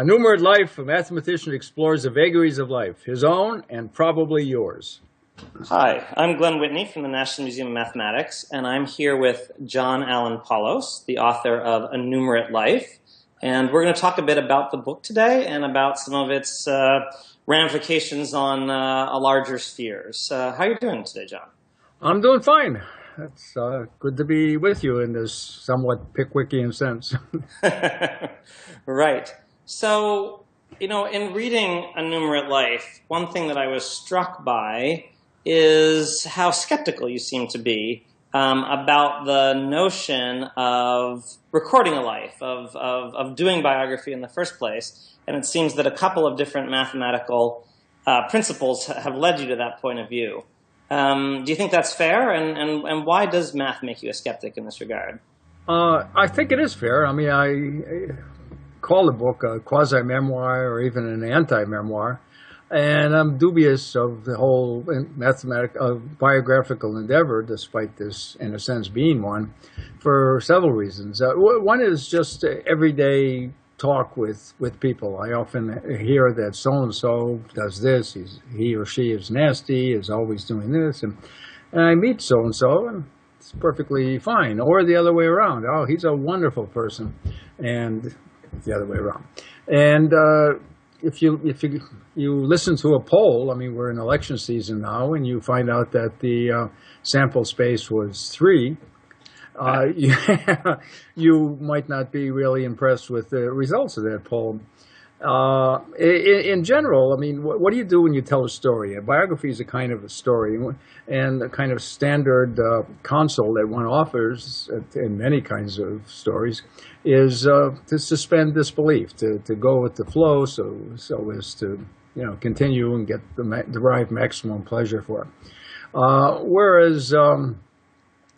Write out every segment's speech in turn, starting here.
Numerate Life, a mathematician explores the vagaries of life, his own and probably yours. Hi, I'm Glen Whitney from the National Museum of Mathematics, and I'm here with John Allen Paulos, the author of Numerate Life. And we're going to talk a bit about the book today and about some of its ramifications on a larger spheres. How are you doing today, John? I'm doing fine. It's good to be with you in this somewhat Pickwickian sense. Right. So, in reading Numerate Life, one thing that I was struck by is how skeptical you seem to be about the notion of recording a life, of doing biography in the first place. And it seems that a couple of different mathematical principles have led you to that point of view. Do you think that's fair? And why does math make you a skeptic in this regard? I think it is fair. I mean, I call the book a quasi-memoir or even an anti-memoir. And I'm dubious of the whole biographical endeavor, despite this, in a sense, being one, for several reasons. One is just everyday talk with people. I often hear that so-and-so does this, he or she is nasty, is always doing this, and I meet so-and-so, and it's perfectly fine. Or the other way around. Oh, he's a wonderful person, and the other way around. And if you listen to a poll, I mean, we're in election season now, and you find out that the sample space was 3, you might not be really impressed with the results of that poll. In general, I mean, what do you do when you tell a story? A biography is a kind of a story, and a kind of standard console that one offers in many kinds of stories is to suspend disbelief, to go with the flow, so as to continue and get derive maximum pleasure for it. Whereas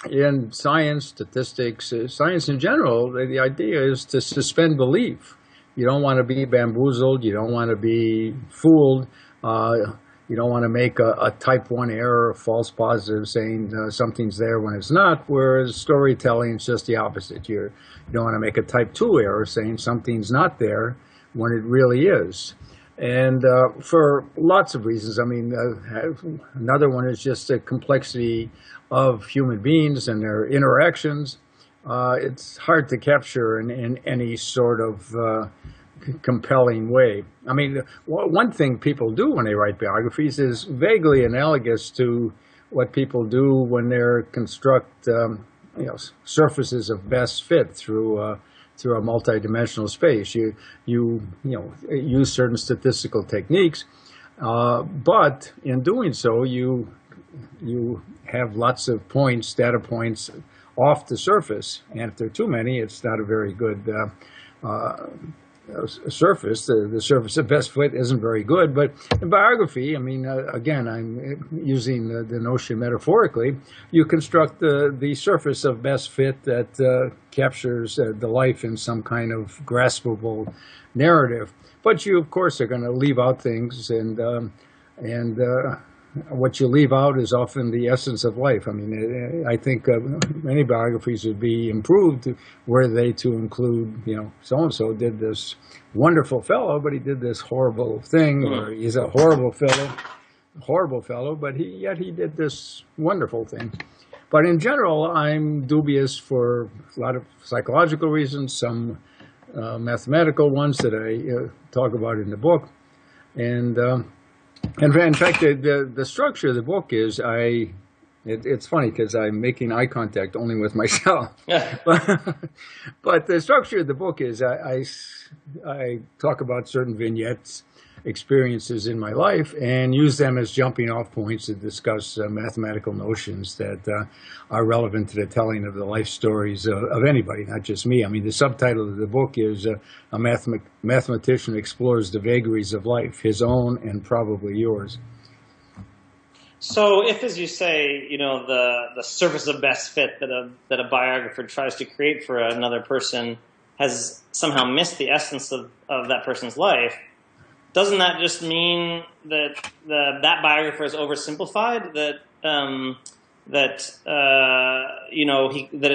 in science, statistics, science in general, the idea is to suspend belief. You don't want to be bamboozled. You don't want to be fooled. You don't want to make a type 1 error, a false positive, saying something's there when it's not, whereas storytelling is just the opposite. You don't want to make a type 2 error, saying something's not there when it really is. And for lots of reasons. I mean, another one is just the complexity of human beings and their interactions. It's hard to capture in any sort of compelling way. I mean, one thing people do when they write biographies is vaguely analogous to what people do when they construct surfaces of best fit through a multidimensional space. You use certain statistical techniques, but in doing so, you have lots of points, data points, off the surface, and if there are too many, it's not a very good surface. The surface of best fit isn't very good. But in biography, I mean, again, I'm using the notion metaphorically. You construct the surface of best fit that captures the life in some kind of graspable narrative. But you, of course, are going to leave out things, and what you leave out is often the essence of life. I mean, I think many biographies would be improved were they to include, so-and-so did this wonderful fellow, but he did this horrible thing, or he's a horrible fellow, but yet he did this wonderful thing. But in general, I'm dubious for a lot of psychological reasons, some mathematical ones that I talk about in the book, and in fact, the structure of the book is it's funny because I'm making eye contact only with myself. But the structure of the book is I talk about certain vignettes, experiences in my life, and use them as jumping off points to discuss mathematical notions that are relevant to the telling of the life stories of anybody, not just me. I mean, the subtitle of the book is A Mathematician Explores the Vagaries of Life, his own and probably yours. So if, as you say, the surface of best fit that a biographer tries to create for another person has somehow missed the essence of that person's life, doesn't that just mean that that biographer is oversimplified? That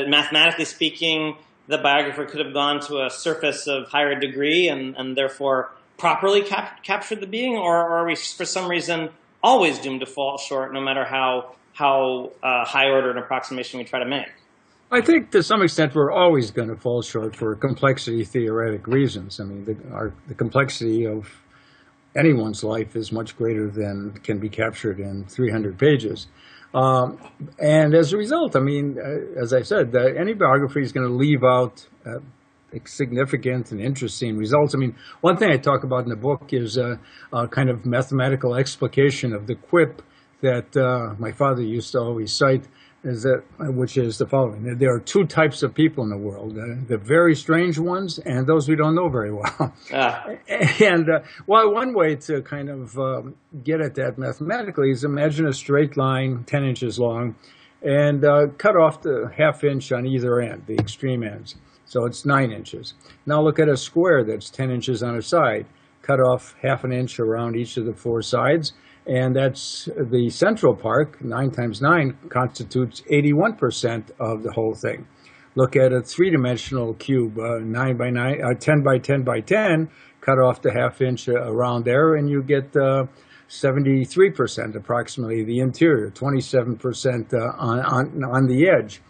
mathematically speaking, the biographer could have gone to a surface of higher degree and therefore properly captured the being, or are we, for some reason, always doomed to fall short, no matter how high order an approximation we try to make? I think to some extent we're always going to fall short for complexity theoretic reasons. I mean, the complexity of anyone's life is much greater than can be captured in 300 pages. And as a result, I mean, as I said, any biography is going to leave out significant and interesting results. I mean, one thing I talk about in the book is a kind of mathematical explication of the quip that my father used to always cite, which is the following. There are two types of people in the world, the very strange ones and those we don't know very well. And one way to kind of get at that mathematically is imagine a straight line 10 inches long and cut off the ½ inch on either end, the extreme ends. So it's 9 inches. Now look at a square that's 10 inches on a side. Cut off ½ inch around each of the four sides. And that's the central part. 9 times 9 constitutes 81% of the whole thing. Look at a three-dimensional cube, 9 by 9, 10 by 10 by 10. Cut off the ½ inch around there, and you get 73% approximately the interior, 27% on the edge.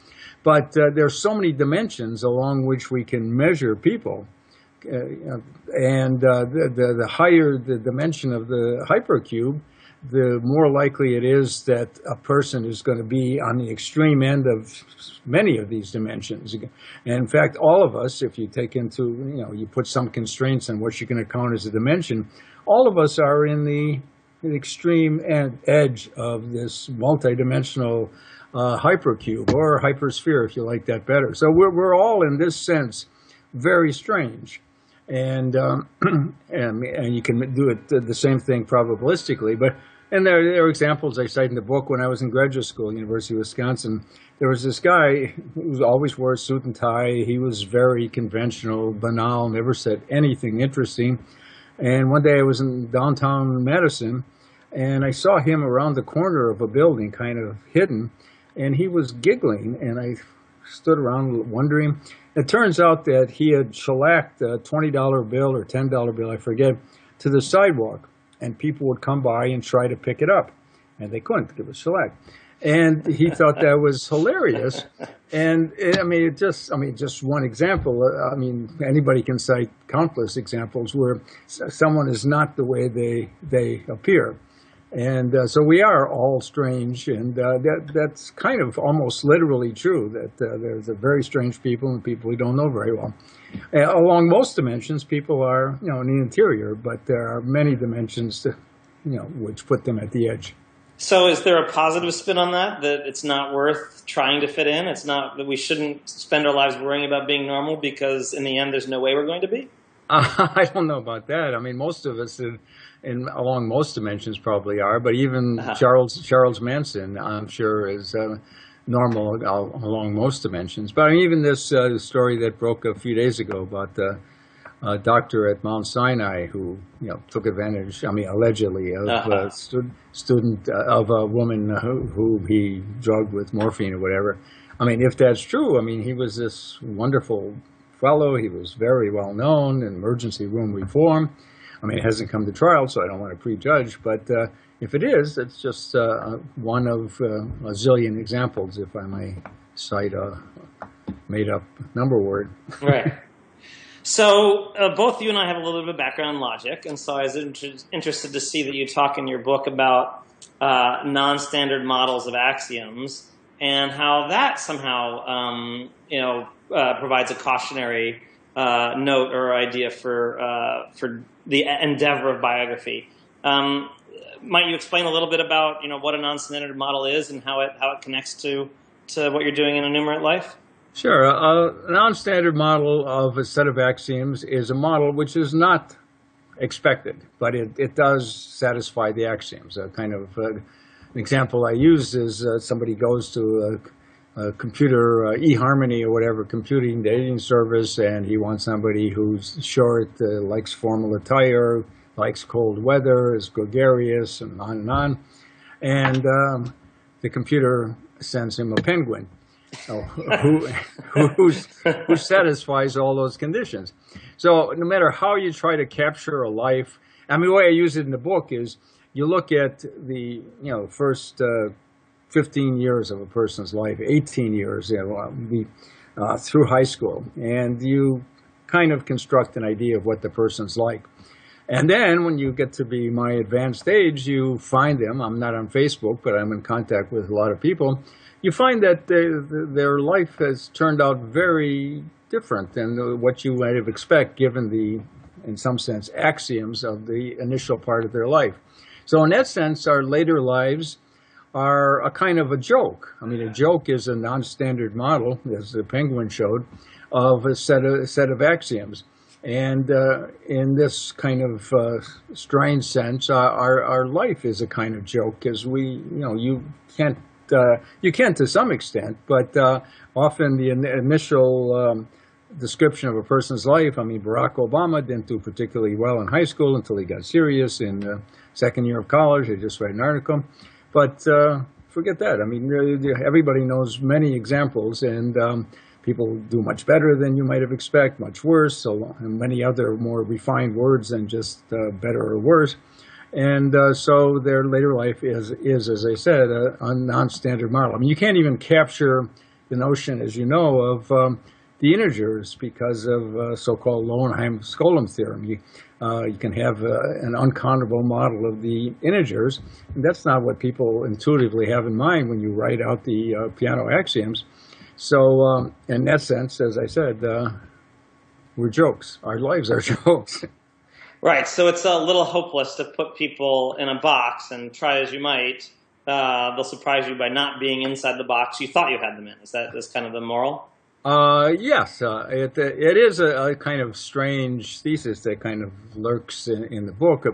But there's so many dimensions along which we can measure people. And the higher the dimension of the hypercube, the more likely it is that a person is going to be on the extreme end of many of these dimensions. And in fact, all of us, if you take into, you put some constraints on what you're going to count as a dimension, all of us are in the extreme edge of this multidimensional hypercube or hypersphere, if you like that better. So we're all, in this sense, very strange. And you can do it the same thing probabilistically, and there are examples I cite in the book. When I was in graduate school, University of Wisconsin, there was this guy who always wore a suit and tie. He was very conventional, banal, never said anything interesting. And one day I was in downtown Madison, and I saw him around the corner of a building, kind of hidden, and he was giggling, and I stood around wondering. It turns out that he had shellacked a $20 bill or $10 bill, I forget, to the sidewalk, and people would come by and try to pick it up, and they couldn't. It was shellac. And he thought that was hilarious. And just one example. I mean, anybody can cite countless examples where someone is not the way they appear. And so we are all strange, and that's kind of almost literally true, that there's a very strange people and people we don't know very well. Along most dimensions, people are, in the interior, but there are many dimensions, which put them at the edge. So is there a positive spin on that it's not worth trying to fit in? It's not that we shouldn't spend our lives worrying about being normal because in the end there's no way we're going to be? I don't know about that. I mean, most of us along most dimensions probably are, but even Charles Manson, I'm sure, is normal along most dimensions. But I mean, even this story that broke a few days ago about the doctor at Mount Sinai who took advantage, allegedly, of a student of a woman who he drugged with morphine or whatever. I mean, if that's true, he was this wonderful fellow. He was very well known in emergency room reform. It hasn't come to trial, so I don't want to prejudge, but if it is, it's just one of a zillion examples, if I may cite a made-up number word. Right. So both you and I have a little bit of background in logic, and so I was interested to see that you talk in your book about non-standard models of axioms and how that somehow provides a cautionary note or idea for the endeavor of biography. Might you explain a little bit about what a non-standard model is and how it connects to what you're doing in a Numerate life? Sure. A non-standard model of a set of axioms is a model which is not expected, but it does satisfy the axioms. An example I use is somebody goes to a computer, eHarmony or whatever, computing dating service, and he wants somebody who's short, likes formal attire, likes cold weather, is gregarious, and on and on. And the computer sends him a penguin. know, who satisfies all those conditions. So no matter how you try to capture a life, I mean, the way I use it in the book is you look at the first 15 years of a person's life, 18 years, through high school, and you kind of construct an idea of what the person's like. And then when you get to be my advanced age, you find them. I'm not on Facebook, but I'm in contact with a lot of people. You find that their life has turned out very different than what you might have expected, given the, in some sense, axioms of the initial part of their life. So in that sense, our later lives are a kind of a joke. I mean, a joke is a non-standard model, as the Penguin showed, of a set of axioms. And in this kind of strange sense, our life is a kind of joke, because you can to some extent, but often the initial description of a person's life, I mean, Barack Obama didn't do particularly well in high school until he got serious in the second year of college. I just read an article. But forget that. I mean, everybody knows many examples, and people do much better than you might have expected, much worse, and many other more refined words than just better or worse. And so their later life is, as I said, a non-standard model. I mean, you can't even capture the notion, as you know, of the integers because of so-called Lowenheim-Skolem theorem. You can have an uncountable model of the integers, and that's not what people intuitively have in mind when you write out the piano axioms. So in that sense, as I said, we're jokes. Our lives are jokes. Right. So it's a little hopeless to put people in a box, and try as you might, they'll surprise you by not being inside the box you thought you had them in. Is that kind of the moral? Yes. It is a kind of strange thesis that kind of lurks in the book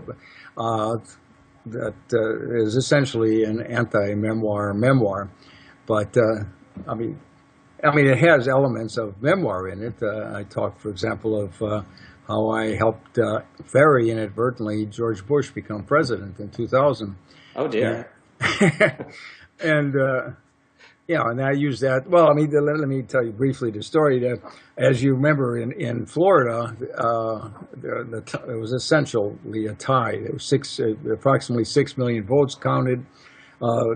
that is essentially an anti-memoir memoir. But, I mean, it has elements of memoir in it. I talk, for example, of how I helped very inadvertently George Bush become president in 2000. Oh, dear. And and I use that. Well, I mean, let me tell you briefly the story. That, as you remember, in Florida, it was essentially a tie. There was approximately 6 million votes counted,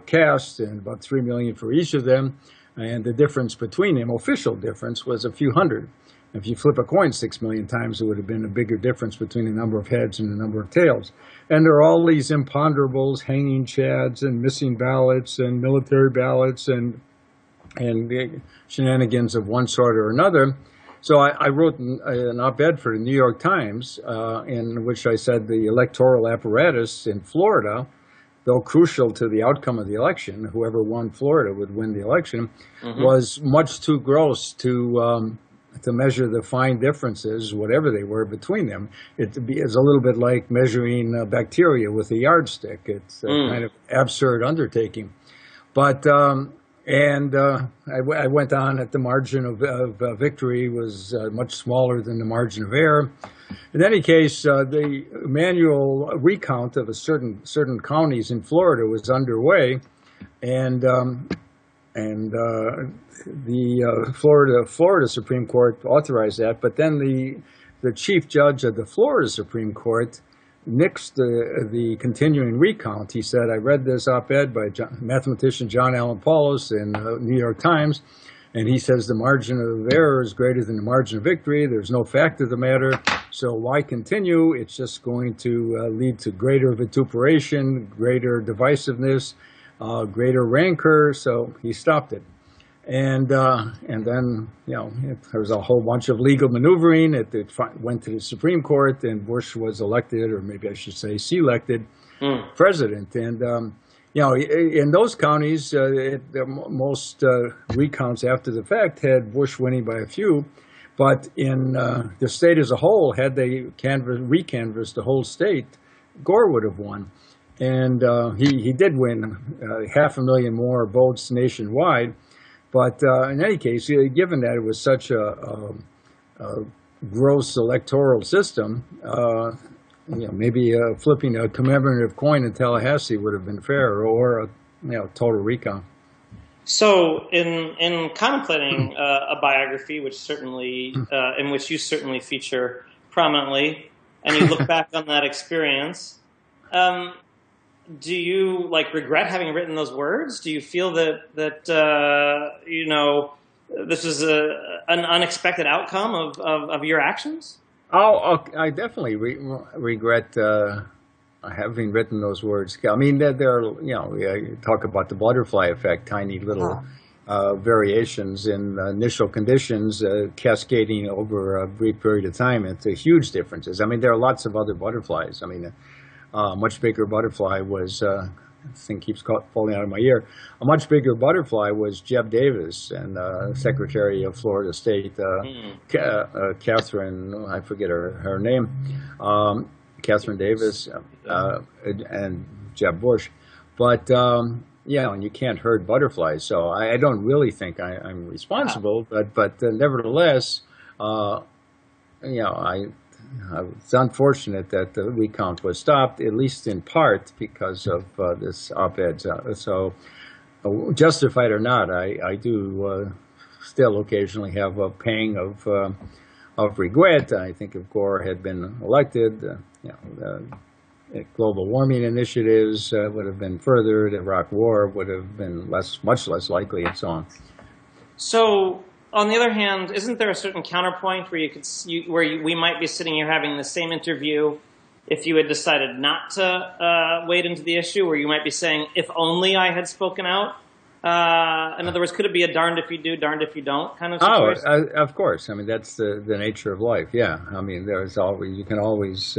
cast, and about 3 million for each of them. And the difference between them, official difference, was a few hundred. If you flip a coin 6 million times, it would have been a bigger difference between the number of heads and the number of tails. And there are all these imponderables, hanging chads and missing ballots and military ballots and shenanigans of one sort or another. So I wrote an op-ed for the New York Times in which I said the electoral apparatus in Florida, though crucial to the outcome of the election, whoever won Florida would win the election, was much too gross to measure the fine differences, whatever they were, between them. It's a little bit like measuring bacteria with a yardstick. It's a kind of absurd undertaking. But I went on that the margin of victory was much smaller than the margin of error. In any case, the manual recount of certain counties in Florida was underway, and the Florida Supreme Court authorized that. But then the chief judge of the Florida Supreme Court nixed the continuing recount. He said, I read this op-ed by mathematician John Allen Paulos in the New York Times, and he says the margin of error is greater than the margin of victory. There's no fact of the matter, so why continue? It's just going to lead to greater vituperation, greater divisiveness, greater rancor, so he stopped it. And then, there was a whole bunch of legal maneuvering. It went to the Supreme Court, and Bush was elected, or maybe I should say selected, president. And, in those counties, most recounts after the fact had Bush winning by a few. But in the state as a whole, had they recanvassed the whole state, Gore would have won. And he did win 500,000 more votes nationwide. But in any case, given that it was such a gross electoral system, maybe flipping a commemorative coin in Tallahassee would have been fair, or a total recount. So, in contemplating a biography, which certainly in which you certainly feature prominently, and you look back on that experience, do you regret having written those words? Do you feel that this was an unexpected outcome of your actions? Oh, I definitely regret having written those words. I mean, there are, you talk about the butterfly effect, tiny little variations in initial conditions cascading over a brief period of time into huge differences. I mean, there are lots of other butterflies. I mean, a much bigger butterfly was, this thing keeps falling out of my ear. A much bigger butterfly was Jeb Davis, and Secretary of Florida State, Catherine, I forget her name, Catherine Davis, and Jeb Bush. But, and you can't herd butterflies, so I don't really think I'm responsible, but nevertheless, it's unfortunate that the recount was stopped, at least in part because of this op-ed. So, justified or not, I do still occasionally have a pang of regret. I think if Gore had been elected, global warming initiatives would have been furthered. The Iraq War would have been much less likely, and so on. So, on the other hand, isn't there a certain counterpoint where we might be sitting here having the same interview if you had decided not to wade into the issue, where you might be saying, if only I had spoken out? In other words, could it be a darned if you do, darned if you don't kind of situation? Oh, of course. I mean, that's the nature of life. Yeah. I mean, you can always,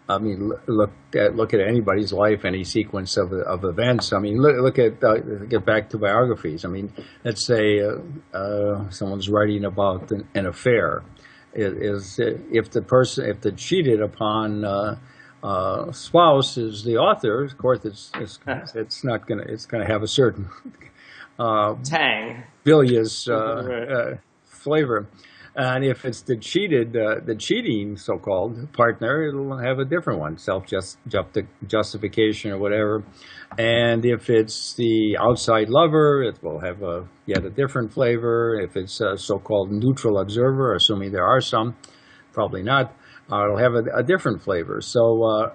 look at anybody's life, any sequence of events. I mean, get back to biographies. I mean, let's say someone's writing about an affair. If the cheated upon spouse is the author, of course, it's gonna have a certain tang, bilious flavor. And if it's the cheating so-called partner, it'll have a different one, justification or whatever. And if it's the outside lover, it will have yet a different flavor. If it's a so-called neutral observer, assuming there are some, probably not, it'll have a different flavor. So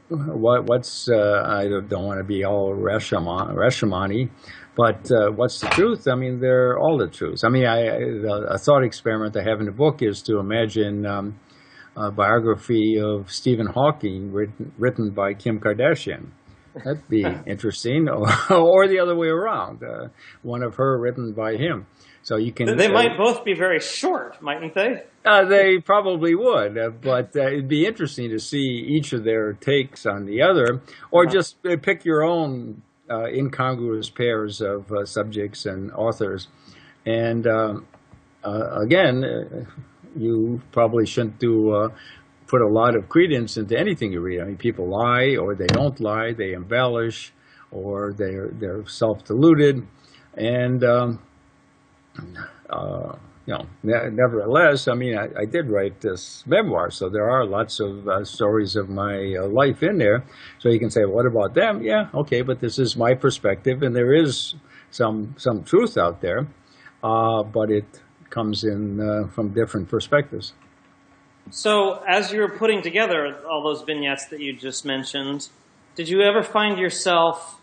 I don't want to be all Rashomon-y, but what's the truth? I mean, they're all the truth. I mean, a thought experiment I have in the book is to imagine a biography of Stephen Hawking written by Kim Kardashian. That'd be interesting, or the other way around, one of her written by him. So you can. They might both be very short, mightn't they? They probably would, but it'd be interesting to see each of their takes on the other, or just pick your own incongruous pairs of subjects and authors. And again, you probably shouldn't put a lot of credence into anything you read. I mean, people lie, or they don't lie, they embellish, or they're self-deluded, and nevertheless, I mean, I did write this memoir, so there are lots of stories of my life in there. So you can say, what about them? Yeah, okay, but this is my perspective, and there is some truth out there, but it comes in from different perspectives. So as you were putting together all those vignettes that you just mentioned, did you ever find yourself,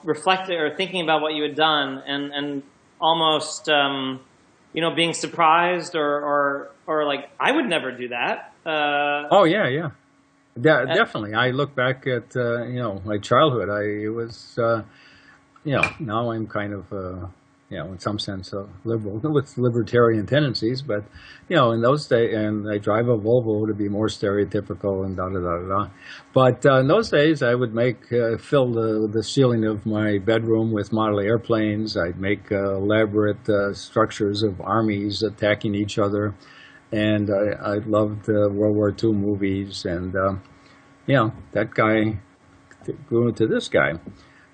reflecting or thinking about what you had done and almost, being surprised or like, I would never do that? Oh, yeah. Definitely. I look back at, my childhood. Now I'm kind of, in some sense, liberal with libertarian tendencies, but, in those days, and I drive a Volvo to be more stereotypical and da-da-da-da-da. But in those days, I would fill the ceiling of my bedroom with model airplanes. I'd make elaborate structures of armies attacking each other. And I loved World War II movies. And, that guy grew into this guy.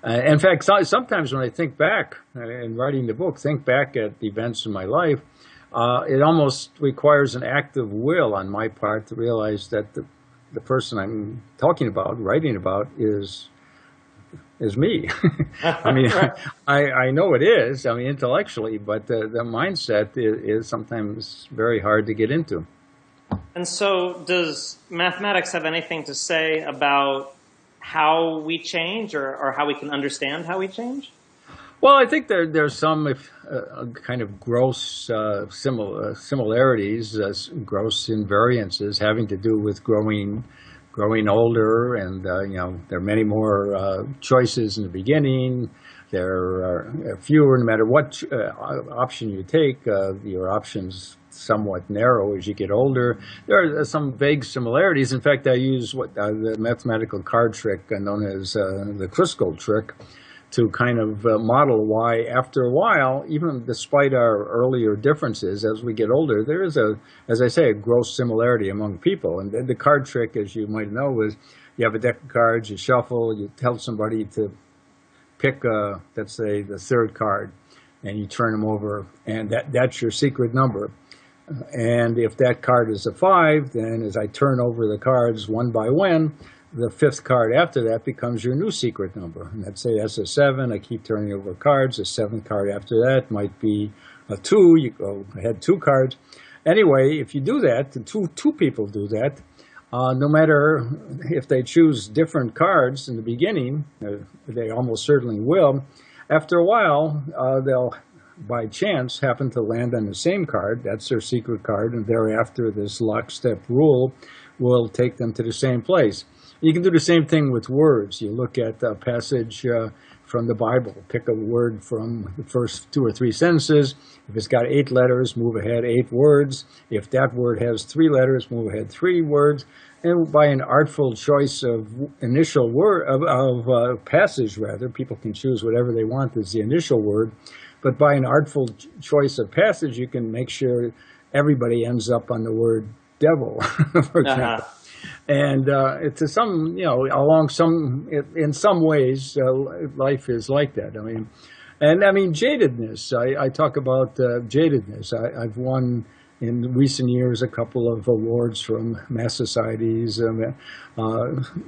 In fact, sometimes when I think back, in writing the book, think back at events in my life, it almost requires an act of will on my part to realize that the person I'm talking about, writing about, is as me. I mean, Right. I know it is. I mean, intellectually, but the mindset is sometimes very hard to get into. And so, does mathematics have anything to say about how we change, or how we can understand how we change? Well, I think there's some kind of gross similarities, gross invariances having to do with growing older, and there are many more choices in the beginning. There are fewer, no matter what option you take. Your options somewhat narrow as you get older. There are some vague similarities. In fact, I use what the mathematical card trick known as the Crisco trick to kind of model why, after a while, even despite our earlier differences, as we get older, there is as I say, a gross similarity among people. And the card trick, as you might know, is you have a deck of cards, you shuffle, you tell somebody to pick, let's say, the third card, and you turn them over, and that's your secret number. And if that card is a 5, then as I turn over the cards one by one, the 5th card after that becomes your new secret number. And let's say that's a 7. I keep turning over cards. The 7th card after that might be a 2. You go ahead 2 cards. Anyway, if you do that, two people do that, no matter if they choose different cards in the beginning, they almost certainly will. After a while, they'll, by chance, happen to land on the same card. That's their secret card, and thereafter this lockstep rule will take them to the same place. You can do the same thing with words. You look at a passage from the Bible, pick a word from the first 2 or 3 sentences. If it's got 8 letters, move ahead 8 words. If that word has 3 letters, move ahead 3 words. And by an artful choice of initial word, of passage rather, people can choose whatever they want as the initial word. But by an artful choice of passage, you can make sure everybody ends up on the word devil, for example. And to some, in some ways, life is like that. I mean, jadedness. I talk about jadedness. I've won in recent years a couple of awards from mass societies,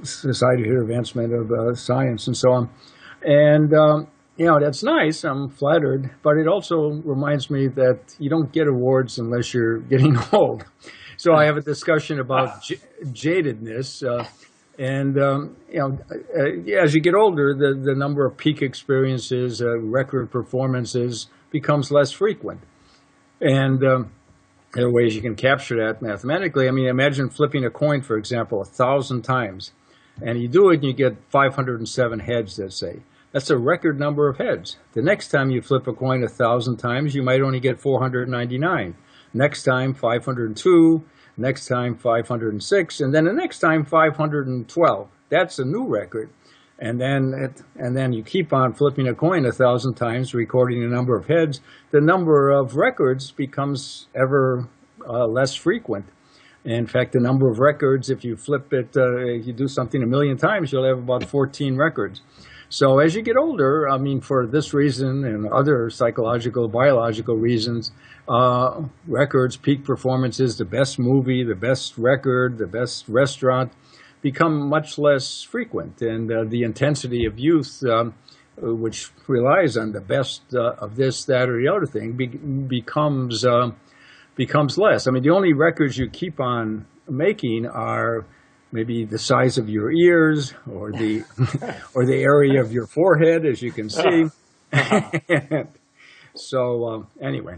Society for Advancement of Science, and so on. And that's nice. I'm flattered, but it also reminds me that you don't get awards unless you're getting old. So I have a discussion about jadedness, as you get older, the number of peak experiences, record performances becomes less frequent, and there are ways you can capture that mathematically. I mean, imagine flipping a coin, for example, 1,000 times, and you do it and you get 507 heads, let's say. That's a record number of heads. The next time you flip a coin 1,000 times, you might only get 499. Next time, 502. Next time, 506. And then the next time, 512. That's a new record. And then you keep on flipping a coin 1,000 times, recording the number of heads. The number of records becomes ever less frequent. In fact, the number of records, if you flip it, if you do something 1,000,000 times, you'll have about 14 records. So as you get older, I mean, for this reason and other psychological, biological reasons, records, peak performances, the best movie, the best record, the best restaurant become much less frequent. And the intensity of youth, which relies on the best of this, that, or the other thing, becomes less. I mean, the only records you keep on making are maybe the size of your ears or the or the area of your forehead, as you can see. So anyway.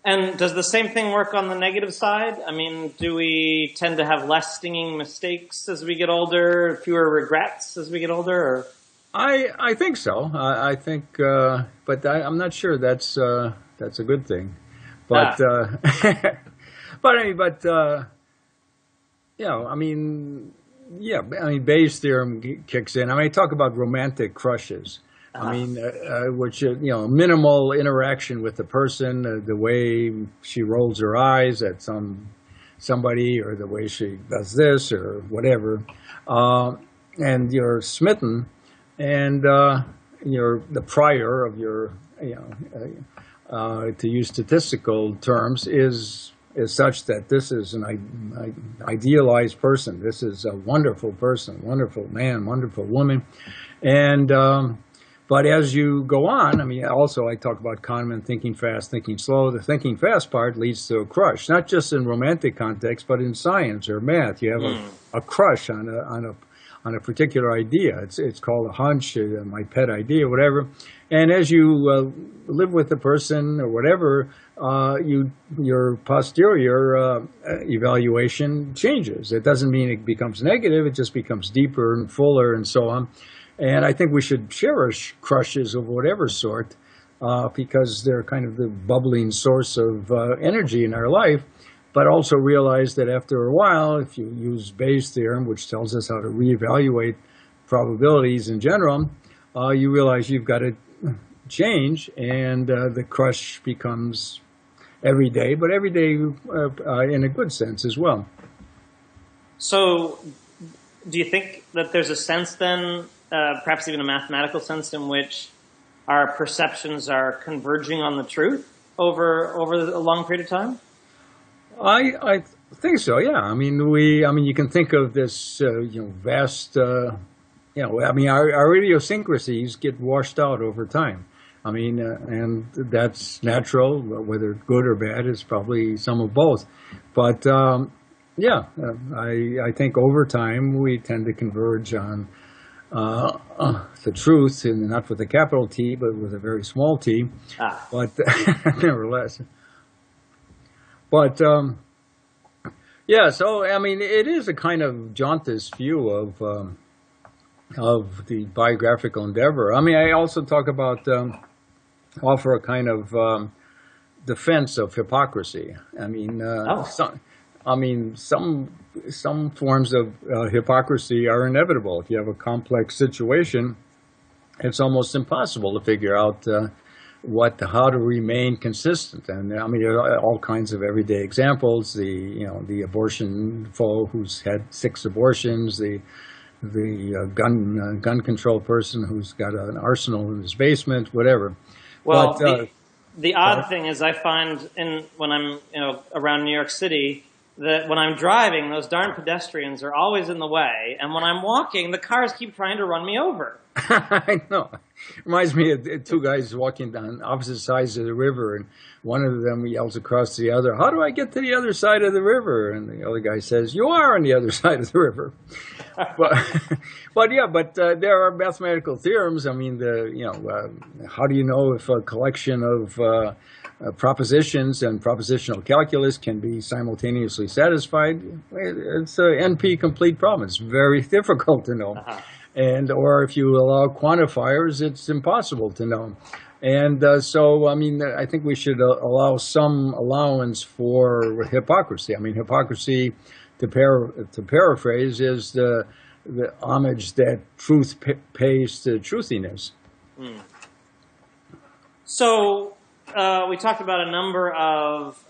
And does the same thing work on the negative side? I mean, do we tend to have less stinging mistakes as we get older, fewer regrets as we get older? Or? I think so. I think, but I'm not sure that's a good thing. But Bayes' theorem kicks in. I mean, I talk about romantic crushes. I mean, which, minimal interaction with the person, the way she rolls her eyes at somebody, or the way she does this or whatever, and you're smitten, and you're the prior of your, to use statistical terms, is is such that this is an idealized person. This is a wonderful person, wonderful man, wonderful woman. And but as you go on, I mean, also I talk about Kahneman thinking fast, thinking slow. The thinking fast part leads to a crush, not just in romantic context, but in science or math. You have a crush on a particular idea. It's called a hunch, my pet idea, whatever. And as you live with the person or whatever, your posterior evaluation changes. It doesn't mean it becomes negative. It just becomes deeper and fuller and so on. And I think we should cherish crushes of whatever sort because they're kind of the bubbling source of energy in our life. But also realize that after a while, if you use Bayes' theorem, which tells us how to reevaluate probabilities in general, you realize you've got to change, and the crush becomes everyday, but everyday in a good sense as well. So do you think that there's a sense then, perhaps even a mathematical sense, in which our perceptions are converging on the truth over a long period of time? I think so. Yeah. I mean, you can think of this, vast, our idiosyncrasies get washed out over time. I mean, and that's natural. Whether good or bad is probably some of both. But I think over time we tend to converge on the truth, and not with a capital T, but with a very small t. But nevertheless. But, so, I mean, it is a kind of jaundiced view of the biographical endeavor. I mean, I also talk about, offer a kind of defense of hypocrisy. I mean, some forms of hypocrisy are inevitable. If you have a complex situation, it's almost impossible to figure out how to remain consistent. And I mean, there are all kinds of everyday examples. The abortion foe who's had 6 abortions, the gun control person who's got an arsenal in his basement, whatever. Well, the odd thing is I find when I'm around New York City, that when I'm driving, those darn pedestrians are always in the way, and when I'm walking, the cars keep trying to run me over. I know. Reminds me of 2 guys walking down opposite sides of the river, and one of them yells across the other, "How do I get to the other side of the river?" And the other guy says, "You are on the other side of the river." But there are mathematical theorems. I mean, how do you know if a collection of propositions and propositional calculus can be simultaneously satisfied? It's an NP complete problem. It's very difficult to know. Or if you allow quantifiers, it's impossible to know. And so, I mean, I think we should allow some allowance for hypocrisy. I mean, hypocrisy, to paraphrase, is the homage that truth pays to truthiness. So we talked about a number of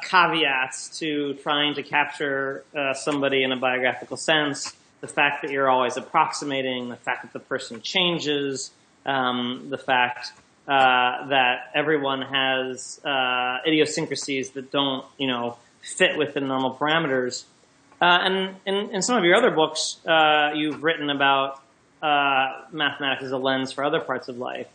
caveats to trying to capture somebody in a biographical sense. The fact that you're always approximating, the fact that the person changes, the fact that everyone has idiosyncrasies that don't, fit within normal parameters. And in some of your other books, you've written about mathematics as a lens for other parts of life.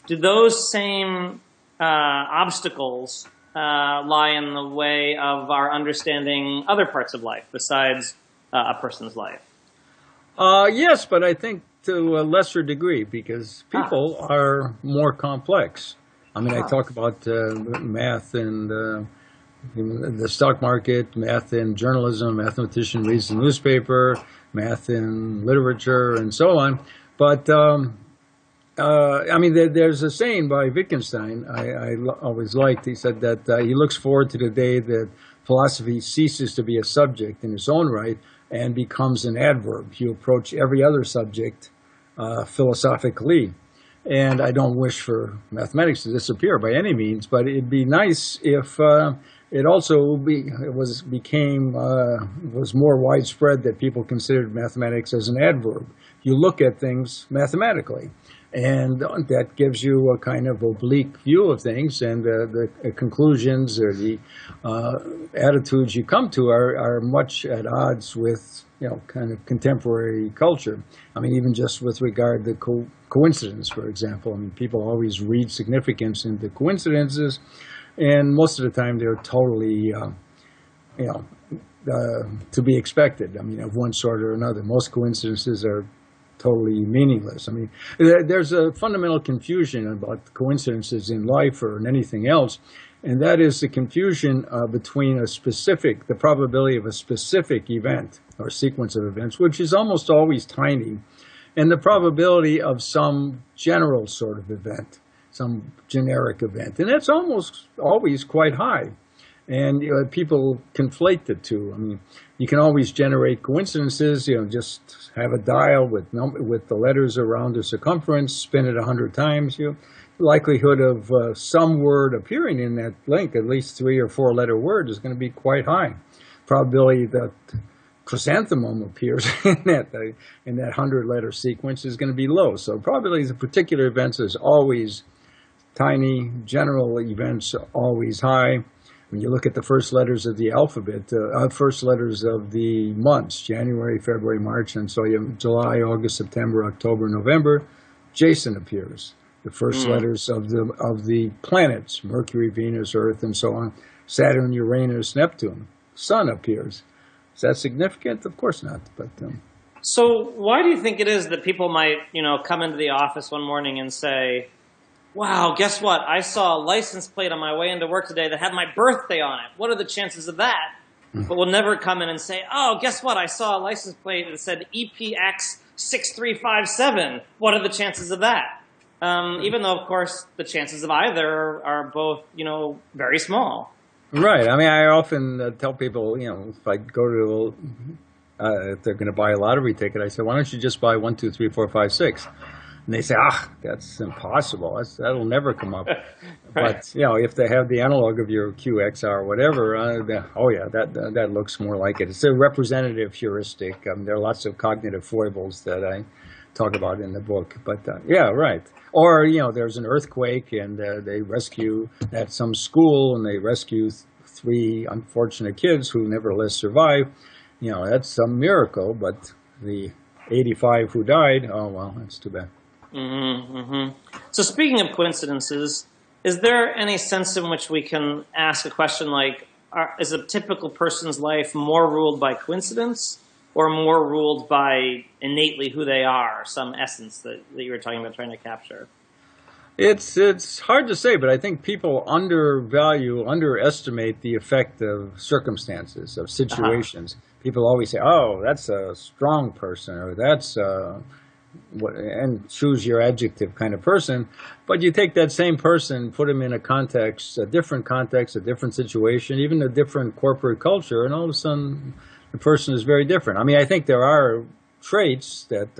Do those same obstacles lie in the way of our understanding other parts of life besides a person's life? Yes, but I think to a lesser degree, because people are more complex. I mean, I talk about math and the stock market, math in journalism, a mathematician reads the newspaper, math in literature, and so on. But, I mean, there's a saying by Wittgenstein I always liked. He said that he looks forward to the day that philosophy ceases to be a subject in its own right and becomes an adverb. You approach every other subject philosophically. And I don't wish for mathematics to disappear by any means, but it'd be nice if it also was more widespread that people considered mathematics as an adverb. You look at things mathematically. And that gives you a kind of oblique view of things, and the conclusions or the attitudes you come to are much at odds with, kind of contemporary culture. I mean, even just with regard to coincidence, for example. I mean, people always read significance into coincidences, and most of the time they're totally, to be expected. I mean, of one sort or another. Most coincidences are totally meaningless. I mean, there's a fundamental confusion about coincidences in life or in anything else, and that is the confusion between the probability of a specific event or sequence of events, which is almost always tiny, and the probability of some general sort of event, some generic event, and that's almost always quite high. And people conflate the two. I mean, you can always generate coincidences. Just have a dial with the letters around the circumference, spin it 100 times. The likelihood of some word appearing in that link, at least 3 or 4 letter word, is going to be quite high. Probability that chrysanthemum appears in that 100-letter sequence is going to be low. So probability of particular events is always tiny. General events are always high. When you look at the first letters of the alphabet, first letters of the months, January, February, March, and so you have July, August, September, October, November, Jason appears. The first letters of the planets, Mercury, Venus, Earth, and so on, Saturn, Uranus, Neptune, Sun appears. Is that significant? Of course not. But so why do you think it is that people might, come into the office one morning and say, wow, guess what? I saw a license plate on my way into work today that had my birthday on it. What are the chances of that? But we'll never come in and say, oh, guess what? I saw a license plate that said EPX 6357. What are the chances of that? Even though, of course, the chances of either are both, very small. Right. I mean, I often tell people, if I go to, if they're going to buy a lottery ticket, I say, why don't you just buy 1, 2, 3, 4, 5, 6? And they say, that's impossible. That'll never come up. Right. But, if they have the analog of your QXR or whatever, that looks more like it. It's a representative heuristic. There are lots of cognitive foibles that I talk about in the book. But, right. Or, there's an earthquake and they rescue at some school and they rescue 3 unfortunate kids who nevertheless survive. That's some miracle. But the 85 who died, oh, well, that's too bad. Mm-hmm, mm-hmm. So speaking of coincidences, is there any sense in which we can ask a question like, is a typical person's life more ruled by coincidence or more ruled by innately who they are, some essence that you were talking about trying to capture? It's hard to say, but I think people underestimate the effect of circumstances, of situations. People always say, oh, that's a strong person, or that's and choose your adjective kind of person. But you take that same person, put him in a different situation, even a different corporate culture, and all of a sudden the person is very different. I mean, I think there are traits that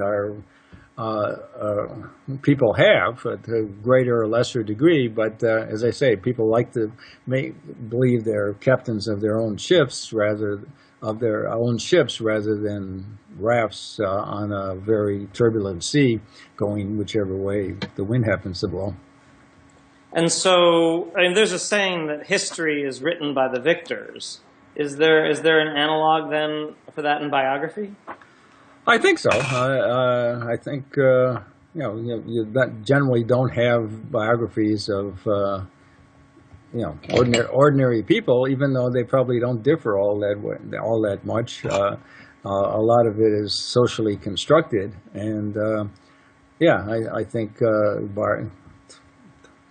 people have to a greater or lesser degree, but as I say, people like to believe they're captains of their own ships rather than rafts on a very turbulent sea going whichever way the wind happens to blow. And so, there's a saying that history is written by the victors. Is there an analog then for that in biography? I think so. I think you generally don't have biographies of ordinary people, even though they probably don't differ all that much. A lot of it is socially constructed, and I think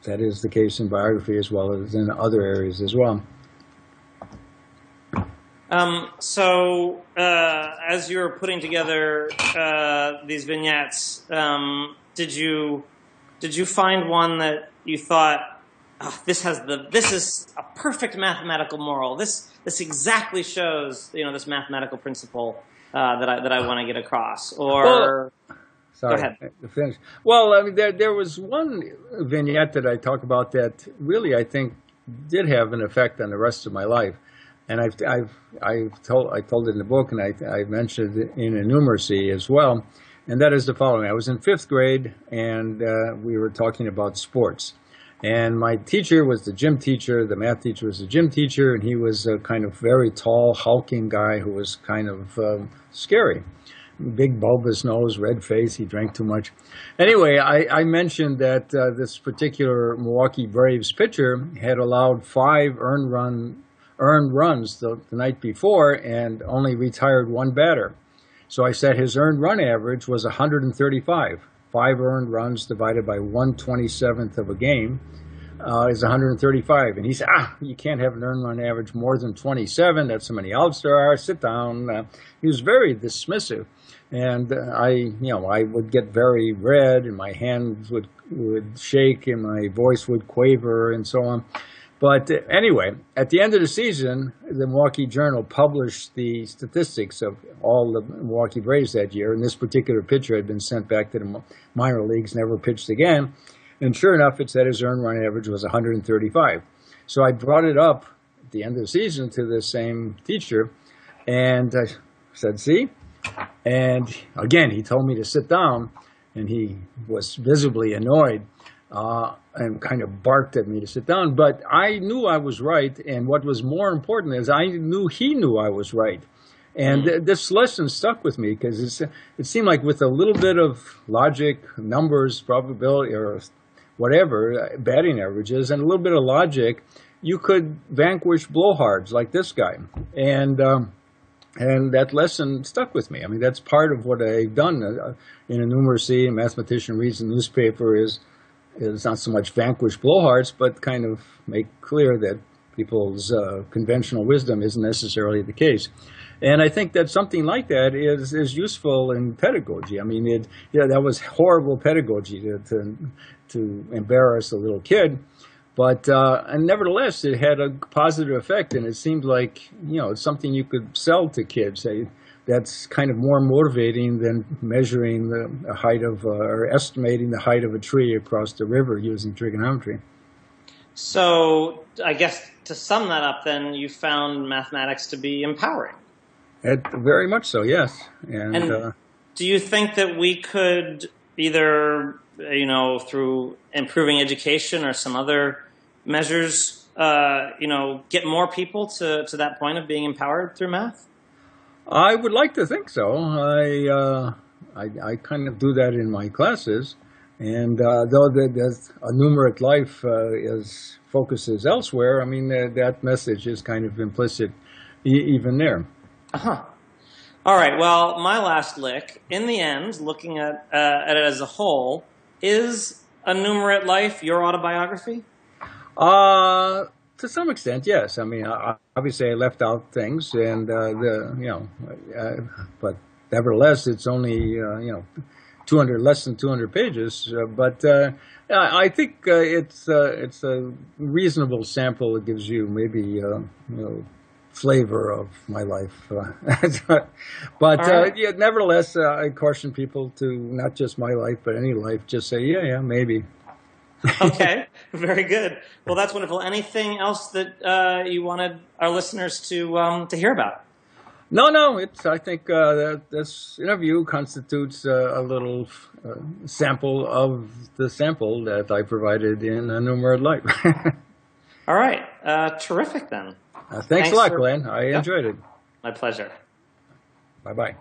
that is the case in biography as well as in other areas as well. So, as you were putting together these vignettes, did you find one that you thought, this is a perfect mathematical moral. This exactly shows this mathematical principle that I want to get across? Or sorry, go ahead. Finish. Well, I mean, there was one vignette that I talk about that really I think did have an effect on the rest of my life. And I told it in the book, and I mentioned it in Numeracy as well. and that is the following. I was in fifth grade, and we were talking about sports. And my teacher was the gym teacher, the math teacher was the gym teacher, and he was a kind of very tall, hulking guy who was kind of scary. Big bulbous nose, red face, he drank too much. Anyway, I mentioned that this particular Milwaukee Braves pitcher had allowed 5 earned runs the night before and only retired 1 batter. So I said his earned run average was 135. 5 earned runs divided by 1/27th of a game is 135. And he said, you can't have an earned run average more than 27. That's how many outs there are. Sit down. He was very dismissive. And I would get very red, and my hands would shake, and my voice would quaver, and so on. But anyway, at the end of the season, the Milwaukee Journal published the statistics of all the Milwaukee Braves that year, and this particular pitcher had been sent back to the minor leagues, never pitched again. And sure enough, it said his earned run average was 135. So I brought it up at the end of the season to the same teacher, and I said, see? And again, he told me to sit down, and he was visibly annoyed and kind of barked at me to sit down. But I knew I was right, and what was more important is I knew he knew I was right. And this lesson stuck with me because it seemed like with a little bit of logic, numbers, probability, or whatever, batting averages, and a little bit of logic, you could vanquish blowhards like this guy. And that lesson stuck with me. I mean, that's part of what I've done in a numeracy. A mathematician reads the newspaper is not so much vanquish blowhards, but kind of make clear that people's conventional wisdom isn't necessarily the case. And I think that something like that is useful in pedagogy. I mean, that was horrible pedagogy to embarrass a little kid. But and nevertheless, it had a positive effect, and it seemed like it's something you could sell to kids. That's kind of more motivating than measuring the height of or estimating the height of a tree across the river using trigonometry. So I guess to sum that up, then you found mathematics to be empowering. Very much so, yes. And do you think that we could either through improving education or some other measures, get more people to that point of being empowered through math? I would like to think so. I kind of do that in my classes, and though there's a Numerate life focuses elsewhere, I mean that message is kind of implicit even there. All right. Well, my last lick, in the end, looking at it as a whole, is A Numerate Life your autobiography? To some extent, yes. I mean, obviously, I left out things, and but nevertheless, it's only 200, less than 200 pages. But I think it's a reasonable sample. It gives you maybe flavor of my life. But right. Nevertheless, I caution people to not just my life, but any life. Just say, yeah, maybe. Okay, very good. Well, that's wonderful. Anything else that you wanted our listeners to hear about? No. I think that this interview constitutes a little sample of the sample that I provided in A Numerate Life. All right. Terrific, then. Thanks a lot, Glenn. I enjoyed it. My pleasure. Bye-bye.